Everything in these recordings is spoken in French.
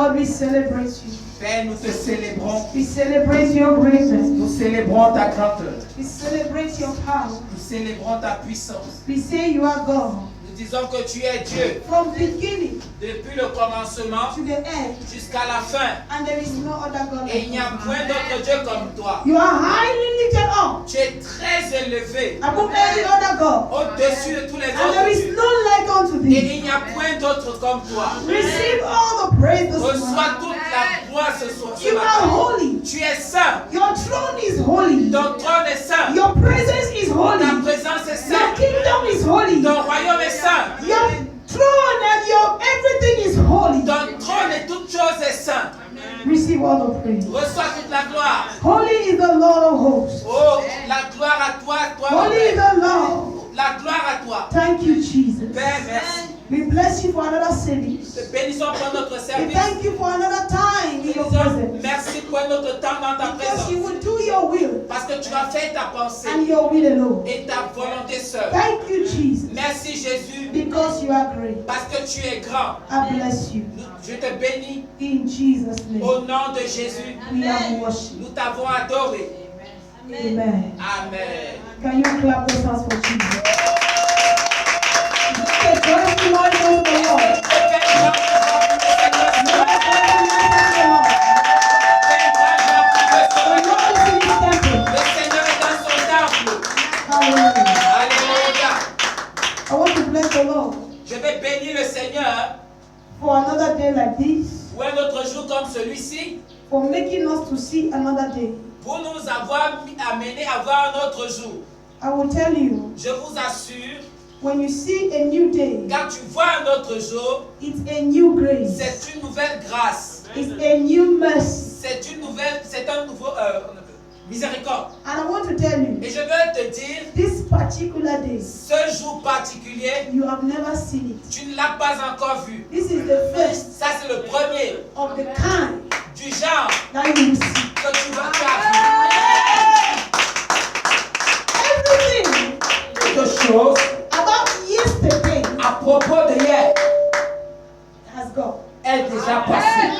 God, we celebrate you. Père, nous te célébrons. We celebrate your greatness. Nous célébrons ta grandeur. We celebrate your power. Nous célébrons ta puissance. We say you are God. Nous disons que tu es Dieu. From beginning Depuis le commencement to the end. jusqu'à la fin. And there is no other God Et il n'y a point d'autre Dieu comme toi. You are highly lifted up. Tu es très élevé. Above any other God. Au-dessus de tous les And there autres is dieux. none like unto Et thee. il n'y a point d'autre comme toi. Receive all the praise this Reçois morning. toute la gloire ce soir. You are holy. Tu es saint. Your throne is holy. Ton trône est saint. Your presence is holy. Ta présence est Your sainte. kingdom is holy. Ton royaume est saint. Your throne and your everything is holy. Ton trône et toute chose est saint. Receive all the praise. Reçois toute la gloire. Holy is the Lord of hosts. Oh, la gloire à toi, toi. Holy is Père. the Lord. La gloire à toi. Thank you, Jesus. Père, merci. We bless you for another service. Te bénissons pour notre We service. thank you for another time in your Disons presence. merci pour un autre temps dans ta Because présence. you will do your will Parce que tu as fait ta pensée and your will alone. et ta volonté seule. Thank you, Jesus. Merci Jésus Because you are great. parce que tu es grand. I bless you. Je te bénis In Jesus' name. au nom de Jésus. We have worship. Nous t'avons adoré. Amen. Amen. Can you clap those hands for Jesus? Give a joyful noise unto the Lord. The Lord is in his temple. Le Seigneur est dans son temple. Hallelujah. Alléluia. I want to bless the Lord Je vais bénir le Seigneur for another day like this, pour un autre jour comme celui-ci, for making us to see another day. pour nous avoir amené à voir un autre jour. I will tell you, Je vous assure, when you see a new day, quand tu vois un autre jour, it's a new grace. c'est une nouvelle grâce. It's a new mercy. C'est un nouveau miséricorde. And I want to tell you, Et je veux te dire, this particular day, ce jour particulier, you have never seen it. tu ne l'as pas encore vu. This is the first Ça, c'est le premier of the kind du genre that you will see. que tu vas voir. Everything Quelque chose about yesterday à propos de hier has gone. est déjà passé.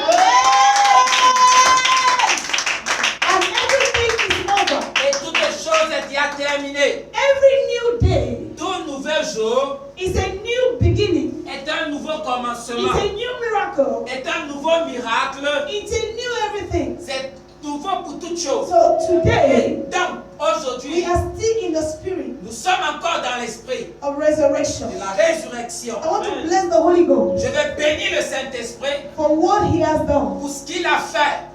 And everything is over. Et toute chose est déjà terminée. Every new day Tout nouvel jour is a new beginning. est un nouveau It's commencement, a new miracle. est un nouveau miracle, It's a new everything. c'est nouveau pour toute chose. So Et today, donc, we aujourd'hui, are still in the spirit nous sommes encore dans l'esprit of resurrection. de la résurrection. I want to bless the Holy Ghost Je vais bénir le Saint-Esprit for what he has done pour ce qu'il a fait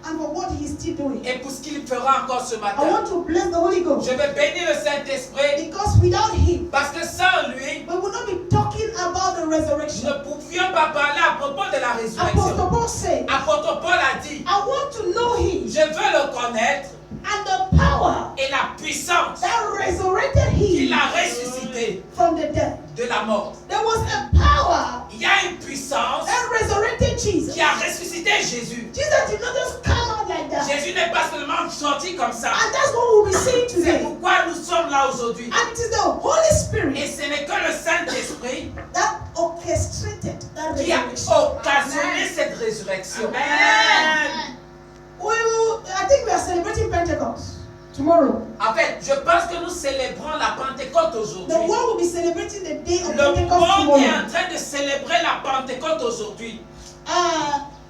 and for what he is still doing. et pour ce qu'il fera encore ce I matin. want to bless the Holy Ghost Je vais bénir le Saint-Esprit because without him, parce que sans lui, we will not be talking about the nous resurrection. ne pouvions pas parler à propos de la résurrection. Apostle Paul said, Apôtre Paul a dit, I want to know him je veux le connaître and the power et la puissance that resurrected qu'il him a ressuscité from the dead. de la mort. There was a power Il y a une puissance that resurrected Jesus. qui a ressuscité Jésus. Jesus did not just come out like that. Jésus n'est pas seulement sorti comme ça. And that's what we'll be seeing C'est today. pourquoi nous sommes là aujourd'hui. And it is the Holy Et Spirit ce n'est que le Saint-Esprit that orchestrated that qui a resurrection. occasionné cette résurrection. I think we are celebrating Pentecost tomorrow. En fait, je pense que nous célébrons la Pentecôte The aujourd'hui. world will be celebrating the day of Le Pentecost monde est tomorrow. en train de célébrer la Pentecôte aujourd'hui.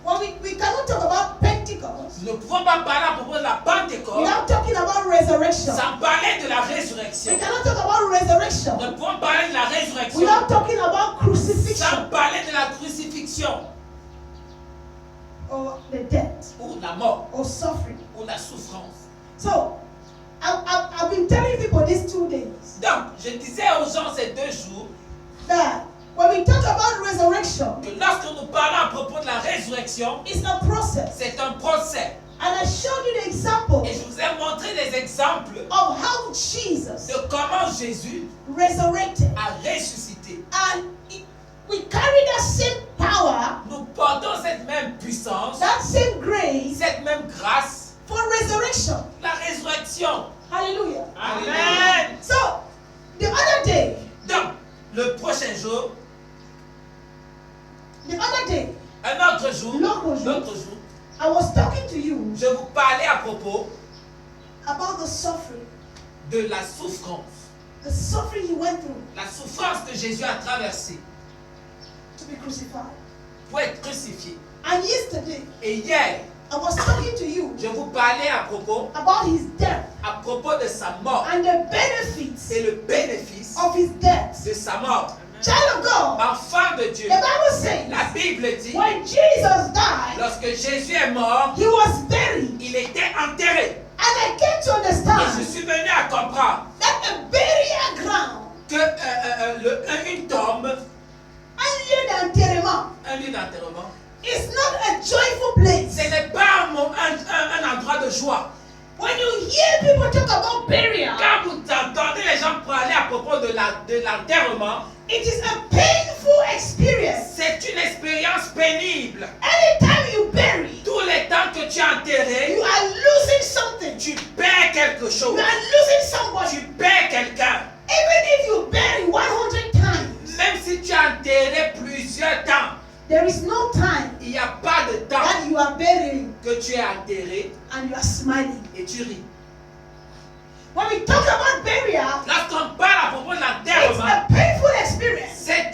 Well, we cannot talk about Pentecost Nous ne pouvons pas parler à propos de la Pentecôte without talking about resurrection. sans parler de la résurrection. We cannot talk about resurrection Nous ne pouvons parler de la résurrection without talking about crucifixion sans parler de la crucifixion or the death ou la mort or suffering. ou la souffrance. So, I've been telling people these 2 days Donc, je disais aux gens ces 2 jours that when we talk about resurrection, que lorsque nous parlons à propos de la résurrection, it's a process. c'est un procès. And I showed you the example Et je vous ai montré des exemples of how Jesus de comment Jésus resurrected. a ressuscité. And we carry that same power, Nous portons cette même puissance, that same grace cette même grâce, for resurrection. la résurrection. Hallelujah. Amen. So, the other day, Donc, le prochain jour, the other day, un Un autre jour, L'autre I was talking to you je vous parlais à propos about the suffering de la souffrance. he went through La souffrance que Jésus a traversée to be crucified. pour être crucifié. And yesterday, Et hier, I was talking to you je vous parlais à propos de sa mort and the benefits et le bénéfice of his death. de sa mort. Child of God, Enfant de Dieu, the Bible says la Bible dit, when Jesus died, lorsque Jésus est mort, he was buried. il était enterré. And I came to Et je understand suis venu à comprendre that a burial ground, que une tombe, un lieu d'enterrement, un lieu d'enterrement, is not a joyful place. ce n'est pas un endroit de joie. When you hear people talk about burial, Quand vous entendez les gens parler à propos de l'enterrement, it is a painful experience. c'est une expérience pénible. Anytime you bury, Tous les temps que tu es enterré, you are losing something. tu perds quelque You chose. are losing somebody. Tu perds quelqu'un. Even if you bury 100 times, Même si tu as enterré plusieurs temps, there is no time il n'y a pas de temps that you are burying que tu es enterré and you are smiling. et tu ris. When we talk about burial, Lorsqu'on parle à propos de it's l'enterrement, a painful experience. c'est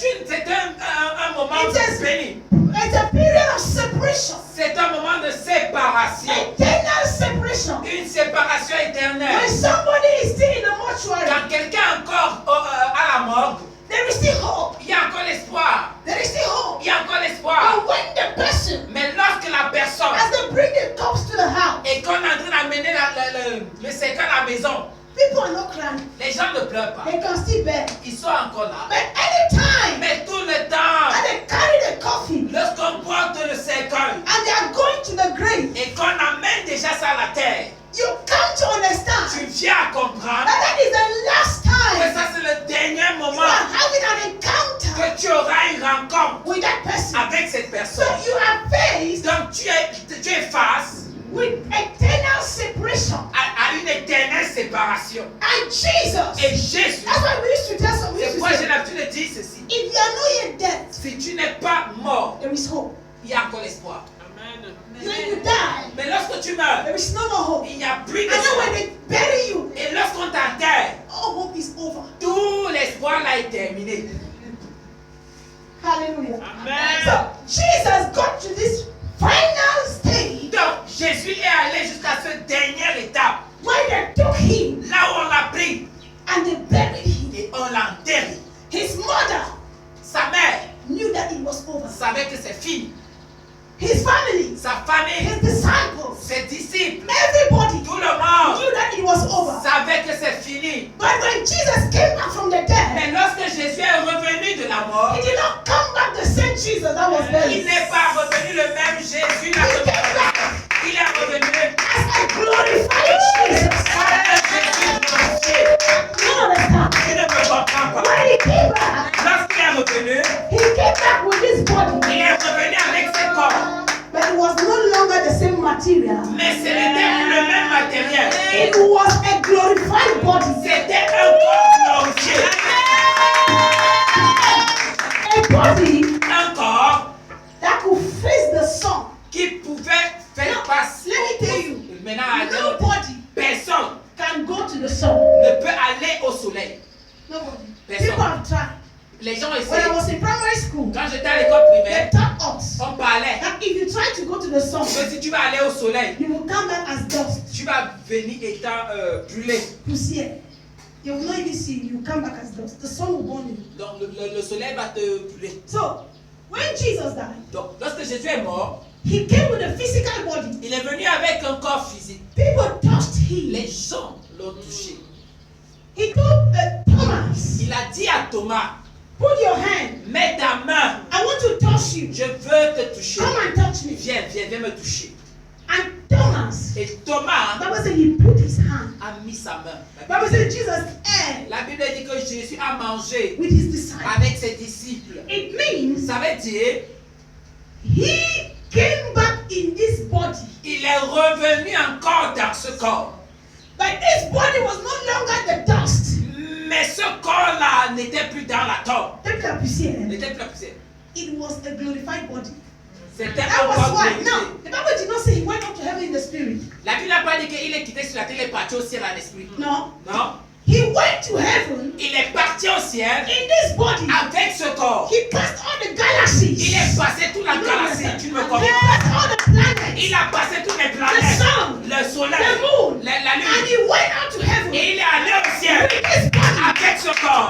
un moment It's pénible. a period of separation, C'est un moment de séparation. eternal separation. Une séparation éternelle. When somebody is still in the mortuary, Quand quelqu'un est encore à la morgue, there is still hope. il y a encore l'espoir. There is still hope. Il y a encore l'espoir. But when the person, Mais lorsque la personne, as they bring the corpse to the house, et qu'on est en train d'amener le séquin à la maison, people are not crying. les gens ne pleurent pas. They can still bear. Ils sont encore là. But anytime, Mais tout le temps, and they carry the coffin, lorsqu'on porte le séquin and they are going to the grave, et qu'on amène déjà ça à la terre, you come to understand tu viens à comprendre that that is the last que time ça c'est le dernier you moment are having an encounter que tu auras une rencontre with that person. avec cette So personne. you are faced Donc tu es face with eternal separation. à une éternelle séparation. And Jesus, Et Jésus, that's why we used to tell some, we c'est used to pourquoi j'ai say, l'habitude de dire ceci. if you are not yet dead, Si tu n'es pas mort, there is hope. il y a encore l'espoir. When you die, Mais lorsque tu meurs, there is no more hope. il n'y a plus And then d'espoir. when they bury you, Et lorsqu'on t'enterre, all hope is over. tout l'espoir là est terminé. Hallelujah. Amen. So Jesus got to this final stage Donc Jésus est allé jusqu'à cette dernière étape, where they took him là où on l'a pris and they buried him. et on l'a enterré. His mother Sa mère knew that it was over. savait que c'est fini. His family, Sa famille, his disciples, ses disciples, everybody tout le monde knew that it was over. savait que c'est fini. But when Jesus came back from the dead, Mais lorsque Jésus est revenu de la mort, he did not come back the same Jesus that was il buried. n'est pas revenu le même Jésus. Là que il est revenu As a glorified Jesus. un Jésus glorifié. You understand? Tu ne me comprends pas. When he came back, Lorsqu'il est revenu, he came back with this body. il est revenu avec ses corps. But it was no longer the same material. Mais ce n'était plus le même matériel. It was a glorified body. C'était un corps glorifié. A body Un corps that could face the sun. qui pouvait faire face. Let me tell you, Maintenant, nobody personne can go to the sun. ne peut aller au soleil. Nobody. Personne. People have tried. Les gens When I essaient. was in primary school, Quand j'étais à l'école they primaire, taught us on parlait that if you try to go to the sun, que si tu vas aller au soleil, you will come back as dust. tu vas venir étant brûlé. Poussière. You will not even see you. You come back as dust. The sun will burn you. Donc le soleil va te brûler. So, when Jesus died, Donc lorsque Jésus est mort, he came with a physical body. il est venu avec un corps physique. People touched him. Les gens l'ont touché. He told Thomas, Il a dit à Thomas, put your hand. mets ta main, I want to touch you. je veux te toucher. Come and touch me. Viens me toucher. And Thomas, Et Thomas Bible said he put his hand. a mis sa main. Bible said Jesus ate La Bible dit que Jésus a mangé with his disciples. avec ses disciples. It means Ça veut dire, he came back in this body. il est revenu encore dans ce corps. But this body was no longer the dust. Mais ce corps-là n'était plus dans la tombe. Take that poussière. N'était plus la poussière. It was a glorified body. C'était That was encore why. glorifié. Now, the Bible did not say he went up to heaven in the spirit. La Bible n'a pas dit qu'il est quitté sur la terre, il est parti au ciel en esprit. No. Non. He went to heaven Il est parti au ciel in this body. avec ce corps. He passed all the galaxies. Il est passé toute la galaxie, tu me He comprends? passed all the planets. Il a passé toutes les The planètes, sun. le soleil, The moon. la And lune. he went out to heaven Et il est allé au ciel with this body. avec ce corps.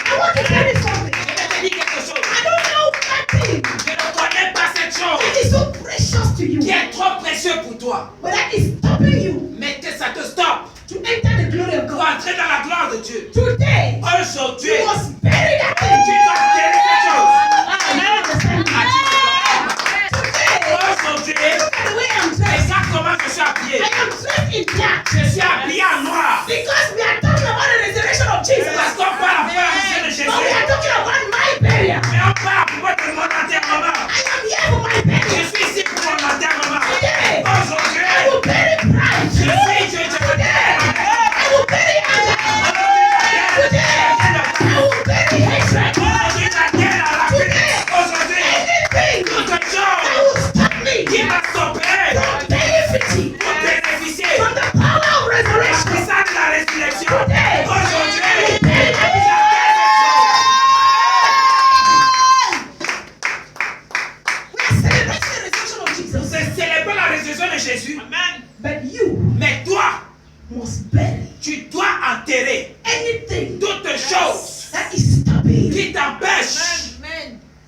I want to tell you something. Je vais te dire quelque chose. I don't know that thing Je ne connais pas cette chose that is so precious to you, qui est trop précieuse pour toi. but that is stopping you Mais que ça te stoppe to enter the glory of pour God. entrer dans la gloire de Dieu. Today, Aujourd'hui, you must bury that tu thing. dois enterrer cette chose. I understand. Ah, tu me comprends? Today, Aujourd'hui, look at the way I'm dressed. regarde comment je suis habillé. I am dressed in black Je suis habillé en noir. because we are talking about the resurrection of Jesus. Parce qu'on parle après la mission de But we Jésus. are talking about my burial. Mais on parle à propos de mon enterrement. I am here for my Je burial. suis ici pour mon enterrement. Today, Aujourd'hui, I will bury pride. je te I will bury anger. Today, I will bury hatred. Aujourd'hui, Anything toute that chose will stop me qui va stopper from benefiting pour bénéficier from the power of de la resurrection. puissance de la résurrection. Today, Aujourd'hui, I will bury that thing. We are celebrating the resurrection of nous Jesus. célébrons la résurrection de Jésus. But you Mais toi, must bury tu dois enterrer anything toute chose that is stopping you. qui t'empêche.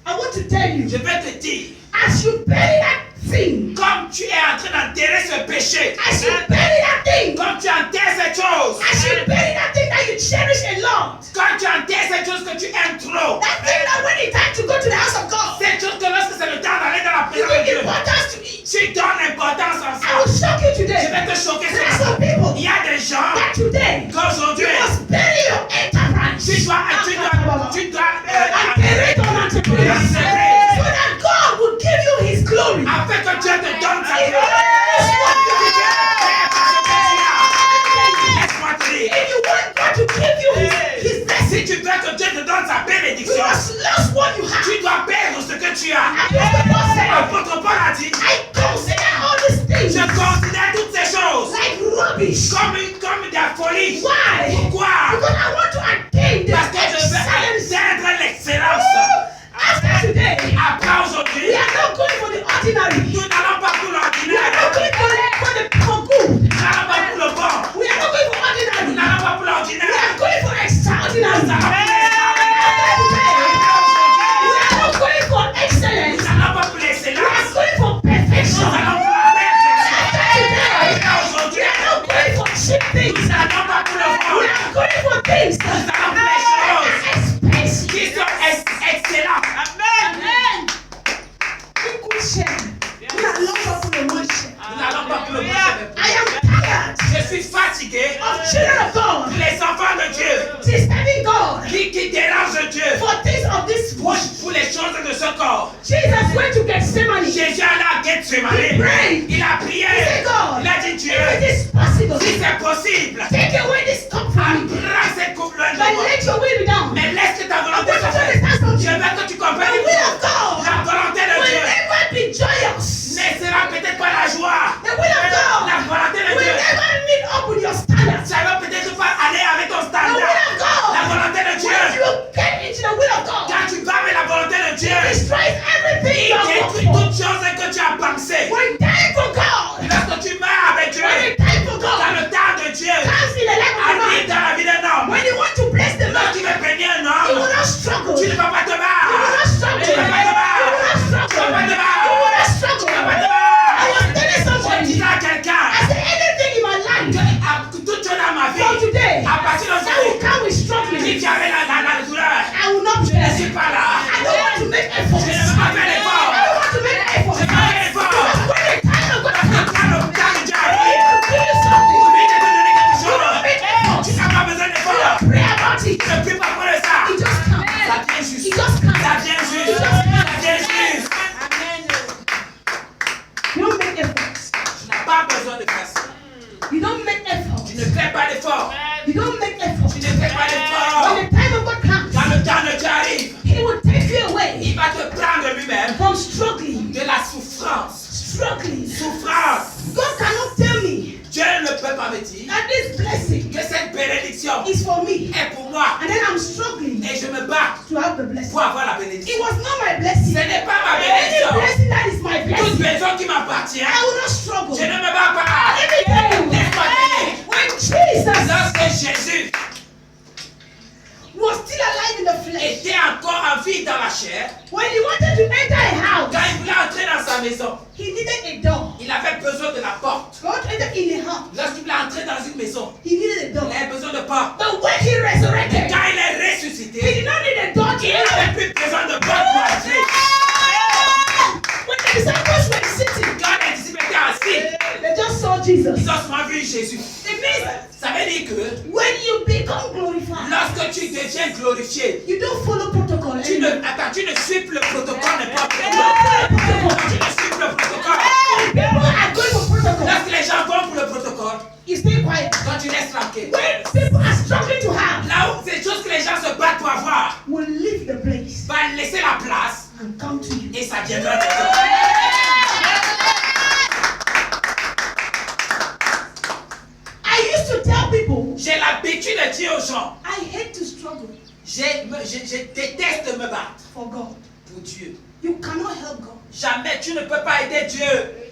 I want to tell you, Je vais te dire, as you bury that thing, comme tu es en train d'enterrer ce péché, as you bury that thing, comme tu enterres cette chose, as you bury that thing that you cherish a lot, quand tu enterres cette chose que tu aimes trop, that thing that when it's time to go to the house of God, cette chose que lorsque c'est le temps d'aller dans la you présence de give Dieu, importance to it. tu donnes l'importance à I will ça. shock you Je today. vais te choquer There are sur ça. some people Il y a des gens that today qu'aujourd'hui, you must bury your enterprise. tu dois Bury ton enterprise. So that God will give you His glory. afin que Dieu te donne sa If you gloire. want Laisse-moi te dire, if you want God to give you His blessing, si tu veux que Dieu te donne sa you bénédiction, must lose what you have. tu dois perdre ce que tu as. Apostle Paul said, L'apôtre Paul a dit, I consider all these things je considère toutes ces choses like rubbish. comme de la folie. Why? Pourquoi? Because I want to attain the Parce que je veux excellence. atteindre l'excellence. After today, Après aujourd'hui, we are not going for the ordinary. nous n'allons pas pour We are not l'ordinaire. going for good. Nous n'allons pas pour le bon. We are not going for Nous ordinary. n'allons pas pour We are l'ordinaire. going for extraordinary. Nous allons pour After today, we are not going for Nous excellence. n'allons pas pour We are l'excellence. going for Nous perfection. allons pour la perfection. After today, Aujourd'hui, we are not going for cheap things. nous n'allons pas pour le We bon. are going for things Nous that allons pour les choses are expensive. qui sont excellentes. Une couche chère. Nous n'allons pas pour le moins cher. Nous n'allons pas pour le bon. I am tired Je suis fatigué of children of pour God les enfants de Dieu disturbing God qui dérangent Dieu for things of this world. pour les choses de ce corps. Jesus went to Gethsemane. Jésus alla à Gethsemane. Il a prié. God, Il a dit Dieu, if it is possible, si c'est possible, take away this cup from me. prends cette coupe loin de But moi. let your will be done. Mais laisse que ta I volonté want you soit to faite. understand Je something. veux que tu The comprennes will of God la volonté de will Dieu never be joyous. ne sera peut-être pas la joie. The will of God La volonté de will Dieu, never meet up with your standards. ça va peut-être pas aller avec ton The will standard. of God, La volonté de when Dieu, you get into the will of God, quand tu vas avec la volonté de Dieu, destroys everything il you have détruit worked for. toutes choses que tu as pensées. When time for God, Lorsque tu meurs avec Dieu, when the time for dans God le temps de Dieu, comes in the life of arrive the man, dans la vie d'un homme. when you want to bless the Lorsque tu man, veux bénir va me dire that this blessing que cette bénédiction is for me. est pour moi. And then I'm struggling Et je me bats to have the blessing. pour avoir la It bénédiction. was not my blessing. Ce n'est pas ma Any bénédiction. blessing that is my Toute blessing, bénédiction qui m'appartient, I will not struggle. je ne me bats pas. Let me tell you, Laisse-moi te dire. when Jesus Lorsque Jésus was still alive in the flesh, était encore en vie dans la chair, when he wanted to enter a house, quand il voulait entrer dans sa maison, he needed a door. il avait besoin de la porte. God entered in a house. Lorsqu'il voulait entrer dans une maison, He needed a il door. avait besoin de porte. But when he Mais resurrected, quand il est he ressuscité, did not need a door to il enter. n'avait plus besoin de porte pour entrer. When the disciples were sitting, Quand les disciples étaient assis, they just saw Jesus. ils ont souvent vu Jésus. It means Ça veut dire que when you become glorified, lorsque tu deviens glorifié, you don't follow protocol tu ne suis plus le protocole, n'est pas protocole. Tu ne suis plus le protocole. People are going for protocol. Lorsque les gens vont pour le protocole, You stay quiet. quand tu restes tranquille. When people are struggling to have, Là où ces choses que les gens se battent pour avoir, will leave the place va laisser la place and come to you. et ça viendra de toi. I used to tell people, J'ai l'habitude de dire aux gens, I hate to struggle je déteste me battre for God. pour Dieu. You cannot help God. Jamais tu ne peux pas aider Dieu.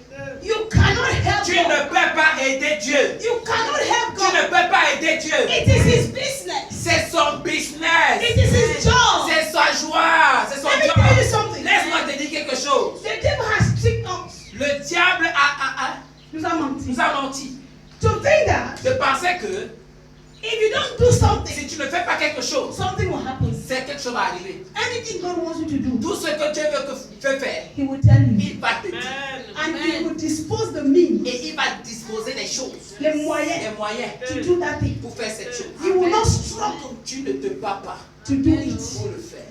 You cannot help Tu ne God. peux pas aider Dieu. You cannot help Tu ne God. peux pas aider Dieu. It is His business. C'est son business. It is His job. C'est sa joie. C'est son Let me job. tell you something. Laisse-moi te dire quelque chose. The devil has tricked us. Le diable Nous a menti. nous a menti. To think that De penser que if you don't do something, si tu ne fais pas quelque chose, something will happen. c'est quelque chose va arriver. Anything God wants you to do, Tout ce que Dieu veut que tu fais faire, He will tell you. il va te dire. And He will dispose the means, Et il va disposer des choses, les moyens des moyens to do that thing. pour faire cette chose. You will not struggle Tu ne te bats pas to do it. pour le faire.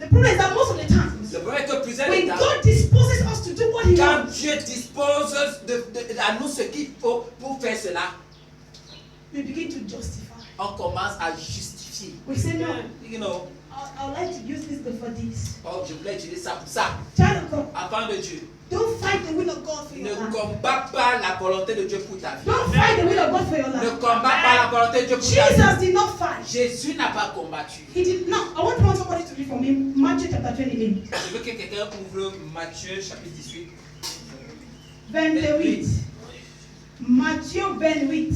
The problem is that most of the times, Le problème est que plusieurs when temps, God disposes us to do what He quand wants, Dieu dispose à nous ce qu'il faut pour faire cela, we begin to justify. on commence à justifier. We say, no, You know, I would like to use this for this. oh, je voulais utiliser ça pour ça. Child of God, Enfant de Dieu, don't fight the will of God for ne your life. combat pas la volonté de Dieu pour ta vie. Don't fight the will of God for your Ne life. combat pas la volonté de Dieu pour ta vie. Jesus did not fight. Jésus n'a pas combattu. He did not. I want somebody to read for me Matthew chapter 28. Je veux que quelqu'un ouvre Matthieu chapitre 18. 28. Matthieu 28.